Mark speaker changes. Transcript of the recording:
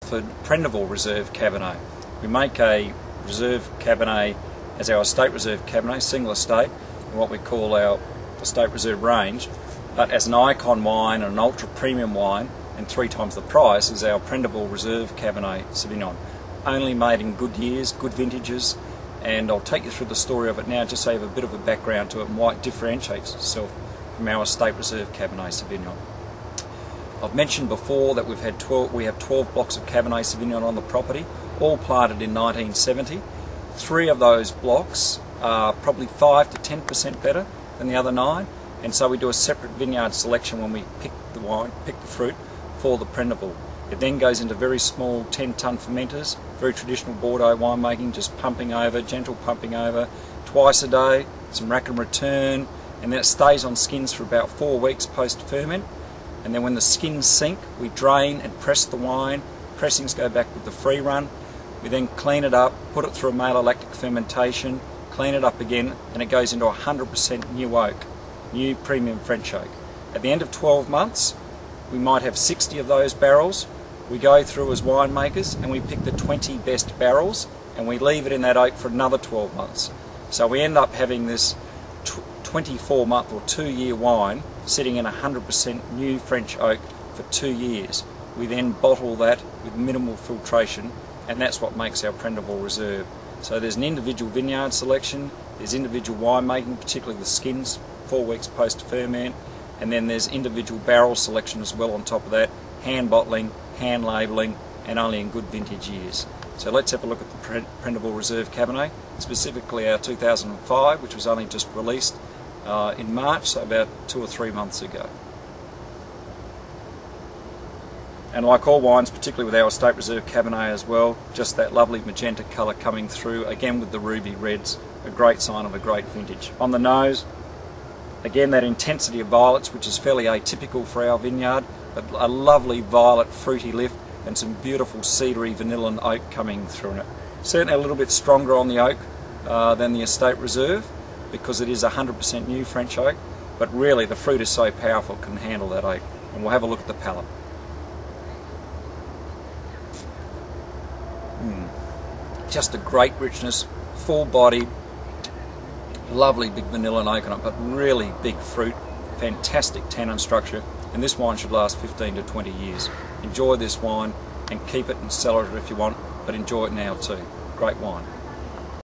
Speaker 1: For Prendiville Reserve Cabernet. We make a Reserve Cabernet as our Estate Reserve Cabernet, single estate, in what we call our Estate Reserve range, but as an icon wine and an ultra premium wine, and 3 times the price, is our Prendiville Reserve Cabernet Sauvignon. Only made in good years, good vintages, and I'll take you through the story of it now just so you have a bit of a background to it and why it differentiates itself from our Estate Reserve Cabernet Sauvignon. I've mentioned before that we have 12 blocks of Cabernet Sauvignon on the property, all planted in 1970. 3 of those blocks are probably 5 to 10% better than the other 9, and so we do a separate vineyard selection when we pick the wine, pick the fruit for the Prendiville. It then goes into very small 10-ton fermenters, very traditional Bordeaux winemaking, just pumping over, gentle pumping over, twice a day, some rack and return, and then it stays on skins for about 4 weeks post-ferment. And then when the skins sink, we drain and press the wine. Pressings go back with the free run. We then clean it up, put it through a malolactic fermentation, clean it up again, and it goes into 100% new oak, new premium French oak. At the end of 12 months, we might have 60 of those barrels. We go through as winemakers and we pick the 20 best barrels and we leave it in that oak for another 12 months. So we end up having this 24-month or 2-year wine sitting in 100% new French oak for 2 years. We then bottle that with minimal filtration, and that's what makes our Prendiville Reserve. So there's an individual vineyard selection, there's individual winemaking, particularly the skins, 4 weeks post-ferment, and then there's individual barrel selection as well on top of that, hand bottling, hand labelling, and only in good vintage years. So let's have a look at the Prendiville Reserve Cabernet, specifically our 2005, which was only just released in March, so about 2 or 3 months ago. And like all wines, particularly with our Estate Reserve Cabernet as well, just that lovely magenta colour coming through, again with the ruby reds, a great sign of a great vintage. On the nose, again that intensity of violets, which is fairly atypical for our vineyard, but a lovely violet fruity lift and some beautiful cedary vanilla and oak coming through in it. Certainly a little bit stronger on the oak than the Estate Reserve, because it is 100% new French oak, but really the fruit is so powerful it can handle that oak. And we'll have a look at the palate. Just a great richness, full body, lovely big vanilla and oak on it, but really big fruit, fantastic tannin structure, and this wine should last 15 to 20 years. Enjoy this wine and keep it and cellar it if you want, but enjoy it now too. Great wine.